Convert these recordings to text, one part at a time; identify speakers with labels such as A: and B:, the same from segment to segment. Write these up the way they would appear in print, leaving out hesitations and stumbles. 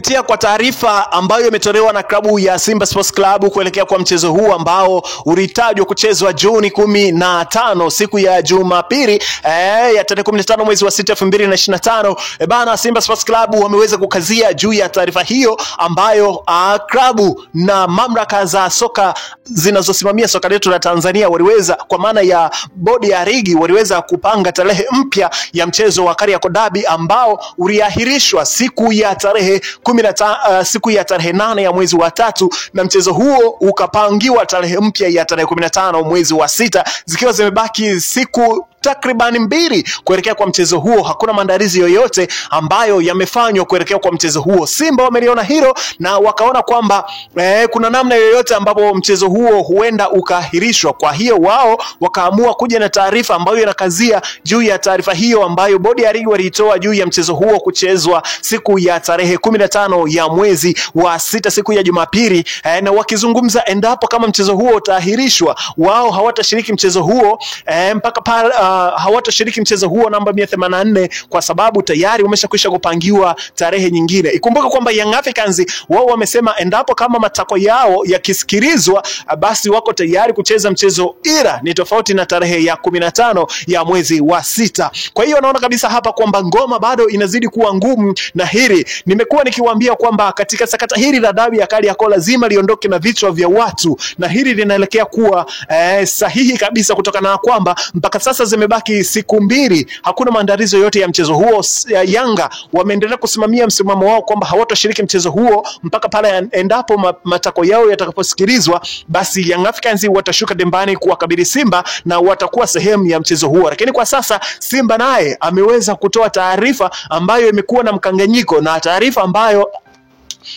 A: kupitia kwa taarifa ambayo imetolewa na klabu ya Simba Sports Club kuelekea kwa mchezo huu ambao ulitajwa kuchezwa Juni 15 siku ya Jumapili ya tarehe 15 mwezi wa 6 2025. Bana, Simba Sports Club wameweza kukazia juu ya taarifa hiyo ambayo klabu na mamlaka za soka zinazosimamia soka letu la Tanzania waliweza, kwa maana ya bodi ya ligi, waliweza kupanga tarehe mpya ya mchezo wa Kariakoo Derby ambao uliahirishwa siku ya tarehe 8 ya mwezi wa 3, na mchezo huo ukapangiwa tarehe mpya ya tarehe 15 mwezi wa 6, zikiwa zimebaki siku takriban 2 kuelekea kwa mchezo huo. Hakuna maandalizi yoyote ambayo yamefanywa kuelekea kwa mchezo huo. Simba wameliona hilo na wakaona kwamba kuna namna yoyote ambapo mchezo huo huenda ukaahirishwa. Kwa hiyo wao wakaamua kuja na taarifa ambayo inakazia juu ya taarifa hiyo ambayo bodi ya ligi walitoa juu ya mchezo huo kuchezwa siku ya tarehe 15 ya mwezi wa 6, siku ya Jumapili, na wakizungumza endapo kama mchezo huo utaahirishwa, wao hawatashiriki mchezo huo mpaka pale hawatashiriki mchezo huo namba 184 kwa sababu tayari umeshakwisha kupangiwa tarehe nyingine. Ikumbuka kwamba Young Africans wao wamesema endapo kama matako yao yakisikilizwa, basi wako tayari kucheza mchezo, ila ni tofauti na tarehe ya 15 ya mwezi wa 6. Kwa hiyo naona kabisa hapa kwamba ngoma bado inazidi kuwa ngumu, na hili nimekuwa nikiwaambia kwamba katika sakata hili la dabi ya Kariakoo lazima liondoke na vichwa vya watu, na hili linaelekea kuwa sahihi kabisa kutokana na kwamba mpaka sasa zimebaki siku 2, hakuna maandalizi yote ya mchezo huo. Yanga wameendelea kusimamia msimamo wao kwamba hawatashiriki mchezo huo mpaka pale endapo matako yao yatakaposikilizwa, basi Young Africans watashuka dimbani kuwakabili Simba na watakuwa sehemu ya mchezo huo. Lakini kwa sasa Simba naye ameweza kutoa taarifa ambayo imekuwa na mkanganyiko, na taarifa ambayo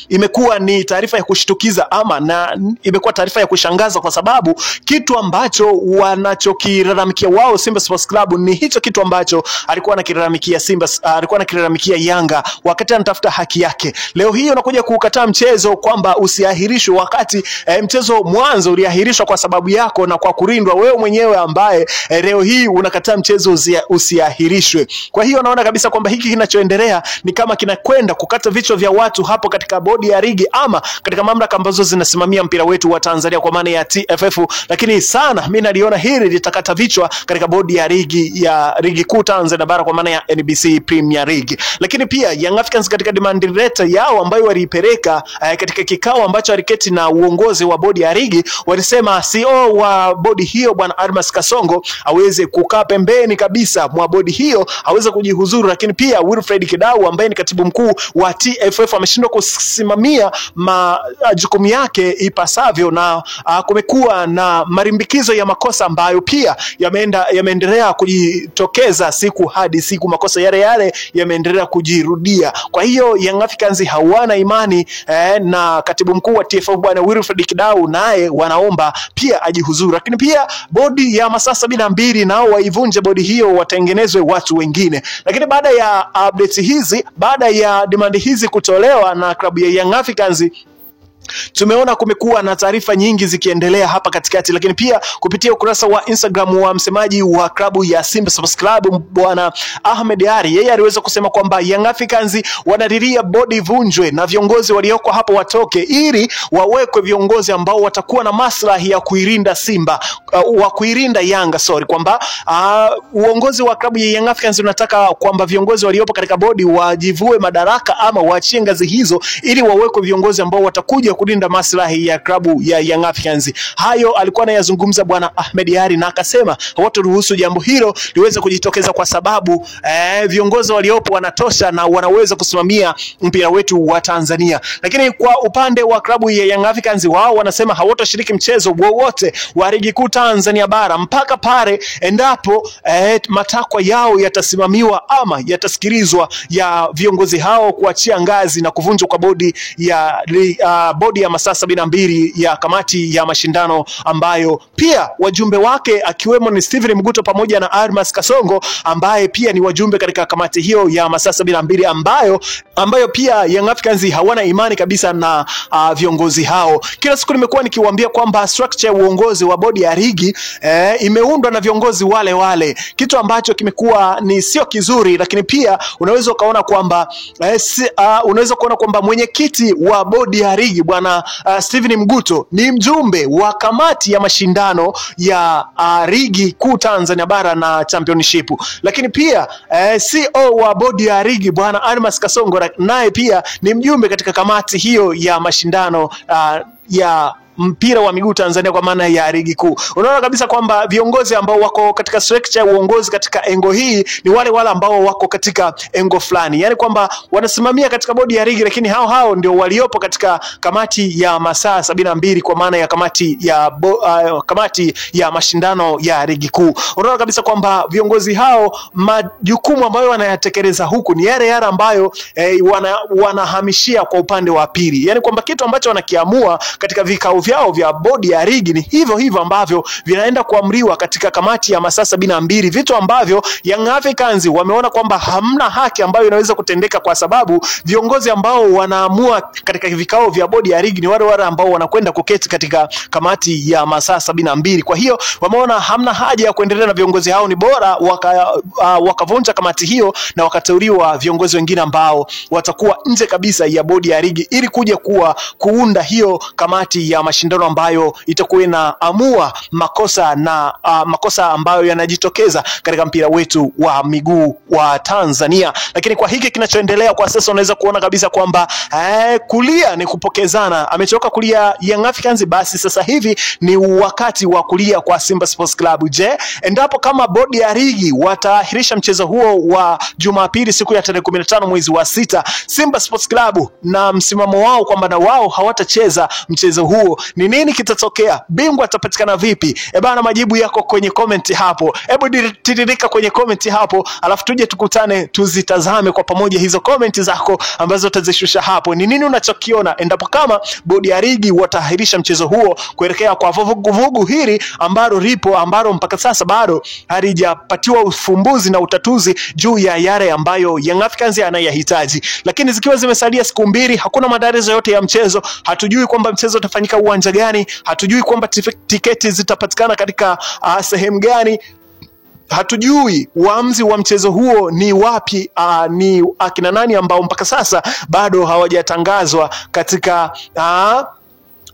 A: imekuwa ni taarifa ya kushtukiza na imekuwa taarifa ya kushangaza, kwa sababu kitu ambacho wanachokilalamikia wao Simba Sports Club ni hicho kitu ambacho alikuwa anakilalamikia Simba, alikuwa anakilalamikia Yanga wakati anatafuta haki yake. Leo hii unakuja kukataa mchezo kwamba usiahirishwe, wakati mchezo mwanzo uliahirishwa kwa sababu yako na kwa kulindwa wewe mwenyewe, ambaye leo hii unakataa mchezo usiahirishwe. Kwa hiyo naona kabisa kwamba hiki kinachoendelea ni kama kinakwenda kukata vichwa vya watu hapo katika bodi ya ligi ama katika mamlaka ambazo zinasimamia mpira wetu wa Tanzania, kwa maana ya TFF. Lakini sana mimi naliona hili litakata vichwa katika bodi ya ligi kuu Tanzania bara, kwa maana ya NBC Premier League. Lakini pia Young Africans katika demand letter yao ambayo waliipeleka katika kikao ambacho aliketi na uongozi wa bodi ya ligi, walisema CEO wa bodi hiyo Bwana Almas Kasongo aweze kukaa pembeni kabisa mwa bodi hiyo, aweze kujihuzuru. Lakini pia Wilfred Kidau ambaye ni katibu mkuu wa TFF ameshindwa kusimamia majukumu yake ipasavyo, na kumekuwa na marimbikizo ya makosa ambayo pia yameendelea kujitokeza siku hadi siku. Makosa yale yameendelea kujirudia. Kwa hiyo Young Africans hawana imani na katibu mkuu wa TFF Bwana Wilfred Kidau, naye wanaomba pia ajihuzuru. Lakini pia bodi ya masaa 72 nao waivunje bodi hiyo, watengenezwe watu wengine. Lakini baada ya updates hizi, baada ya demand hizi kutolewa na klabu ya Young Africans, tumeona kumekuwa na taarifa nyingi zikiendelea hapa katikati. Lakini pia kupitia ukurasa wa Instagram wa msemaji wa klabu ya Simba Sports Club Bwana Ahmed Ally, yeye aliweza kusema kwamba Young Africans wanalilia bodi vunjwe na viongozi walioko hapo watoke, ili wawekwe viongozi ambao watakuwa na maslahi ya kuilinda Simba, wa kuilinda Yanga, kwamba uongozi wa klabu ya Young Africans unataka kwamba viongozi waliopo katika bodi wajivue madaraka ama waachie ngazi hizo, ili wawekwe viongozi ambao watakuja kulinda maslahi ya klabu ya Young Africans. Hayo alikuwa anayazungumza Bwana Ahmed Ally, na akasema hawataruhusu jambo hilo liweze kujitokeza kwa sababu viongozi waliopo wanatosha na wanaweza kusimamia mpira wetu wa Tanzania. Lakini kwa upande wa klabu ya Young Africans, wao wanasema hawatashiriki mchezo wowote wa ligi kuu Tanzania bara mpaka pale endapo matakwa yao yatasimamiwa ama yatasikilizwa ya viongozi hao kuachia ngazi na kuvunjwa kwa bodi ya bodi ya masaa 72 ya kamati ya mashindano, ambayo pia wajumbe wake akiwemo ni Steven Mguto pamoja na Almas Kasongo ambaye pia ni wajumbe katika kamati hiyo ya masaa 72 ambayo pia Young Africans hawana imani kabisa na viongozi hao. Kila siku nimekuwa nikiwaambia kwamba structure ya uongozi wa bodi ya ligi imeundwa na viongozi wale wale, kitu ambacho kimekuwa ni sio kizuri. Lakini pia unaweza kuona kwamba mwenyekiti wa bodi ya ligi bwana Steven Mguto ni mjumbe wa kamati ya mashindano ya ligi kuu Tanzania bara na championship. Lakini pia CEO wa bodi ya ligi bwana Almas Kasongo naye pia ni mjumbe katika kamati hiyo ya mashindano ya mpira wa miguu Tanzania kwa maana ya ligi kuu. Unaona kabisa kwamba viongozi ambao wako katika structure ya uongozi katika engo hii ni wale ambao wako katika engo fulani, yani kwamba wanasimamia katika bodi ya ligi, lakini hao ndio waliopo katika kamati ya masaa 72 kwa maana ya kamati ya mashindano ya ligi kuu. Unaona kabisa kwamba viongozi hao majukumu ambayo wanayatekeleza huku ni yale ambayo wanahamishia kwa upande wa pili, yani kwamba kitu ambacho wanakiamua katika vikao vyao vya bodi ya ligi ni hivyo ambavyo vinaenda kuamriwa katika kamati ya masaa 72, vitu ambavyo Young Africans wameona kwamba hamna haki ambayo inaweza kutendeka, kwa sababu viongozi ambao wanaamua katika vikao vya bodi ya ligi ni wale ambao wanakwenda kuketi katika kamati ya masaa 72. Kwa hiyo wameona hamna haja ya kuendelea na viongozi hao, ni bora wakavunja kamati hiyo na wakateuliwa viongozi wengine ambao watakuwa nje kabisa ya bodi ya ligi ili kuja kuunda hiyo kamati ya mashindano ambayo itakuwa inaamua makosa ambayo yanajitokeza katika mpira wetu wa miguu wa Tanzania. Lakini kwa hiki kinachoendelea kwa sasa unaweza kuona kabisa kwamba kulia ni kupokezana. Amechoka kulia Young Africans, basi sasa hivi ni wakati wa kulia kwa Simba Sports Club. Je, endapo kama bodi ya ligi wataahirisha mchezo huo wa Jumapili siku ya tarehe 15 mwezi wa 6, Simba Sports Club na msimamo wao kwamba na wao hawatacheza mchezo huo, ni nini kitatokea? Bingwa atapatikana vipi? Bana, majibu yako kwenye comment hapo. Hebu tiririka kwenye comment hapo, alafu tuje tukutane tuzitazame kwa pamoja hizo comment zako ambazo utazishusha hapo. Ni nini unachokiona endapo kama bodi ya ligi wataahirisha mchezo huo kuelekea kwa vuguvugu hili ambalo mpaka sasa bado halijapatiwa ufumbuzi na utatuzi juu ya yale ambayo Young Africans anayahitaji. Lakini zikiwa zimesalia siku 2, hakuna maandalizi yote ya mchezo, hatujui kwamba mchezo utafanyika uwanja gani, hatujui kwamba tiketi zitapatikana katika sehemu gani, hatujui uamuzi wa mchezo huo ni wapi, ni akina nani ambao mpaka sasa bado hawajatangazwa katika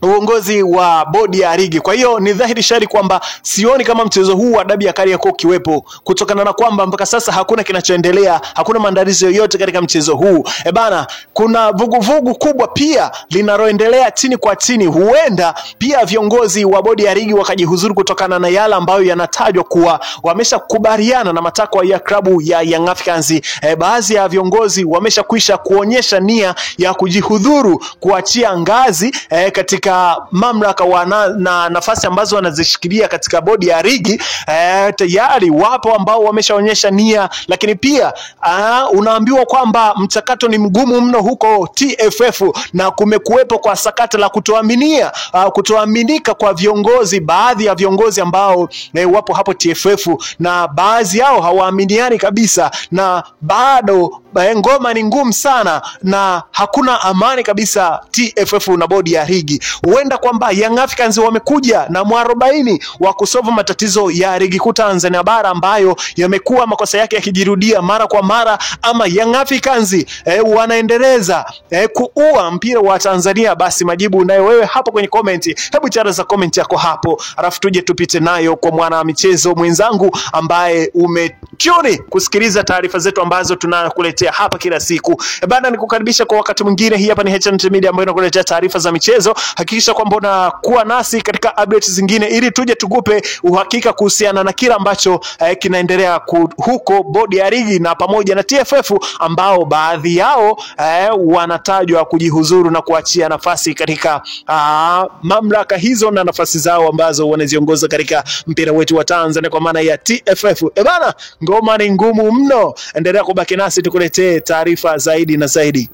A: uongozi wa bodi ya ligi. Kwa hiyo ni dhahiri shari kwamba sioni kama mchezo huu wa dabi ya Kariakoo kiwepo, kutokana na kwamba mpaka sasa hakuna kinachoendelea, hakuna maandalizi yoyote katika mchezo huu. Bana, kuna vuguvugu kubwa pia linaloendelea chini kwa chini. Huenda pia viongozi wa bodi ya ligi wakajihuzuru kutokana na yale ambayo yanatajwa kuwa wameshakubaliana na matakwa ya klabu ya Young Africans. Baadhi ya viongozi wameshakwisha kuonyesha nia ya kujihudhuru, kuachia ngazi katika mamlaka na nafasi ambazo wanazishikilia katika bodi ya ligi. Tayari wapo ambao wameshaonyesha nia, lakini pia unaambiwa kwamba mchakato ni mgumu mno huko TFF, na kumekuwepo kwa sakata la kutoaminika kwa viongozi, baadhi ya viongozi ambao wapo hapo TFF, na baadhi yao hawaaminiani kabisa, na bado ngoma ni ngumu sana na hakuna amani kabisa TFF na bodi ya ligi. Huenda kwamba Young Africans wamekuja na mwarobaini wa kusolve matatizo ya ligi kuu Tanzania bara ambayo yamekuwa makosa yake yakijirudia mara kwa mara, ama Young Africans wanaendeleza kuua mpira wa Tanzania. Basi majibu unayo wewe hapo kwenye comment. Hebu charaza comment yako hapo, alafu tuje tupite nayo kwa mwana michezo mwenzangu ambaye umetuni kusikiliza taarifa zetu ambazo tunakuletea hapa kila siku. Bana, nikukaribisha kwa wakati mwingine. Hii hapa ni HNT Media ambayo inakuletea taarifa za michezo. Hakikisha kwamba unakuwa nasi katika updates zingine ili tuje tukupe uhakika kuhusiana na kila ambacho kinaendelea huko bodi ya ligi na pamoja na TFF, ambao baadhi yao wanatajwa kujihuzuru na kuachia nafasi katika mamlaka hizo na nafasi zao ambazo wanaziongoza katika mpira wetu wa Tanzania kwa maana ya TFF. Bana, ngoma ni ngumu mno. Endelea kubaki nasi tukuletee taarifa zaidi na zaidi.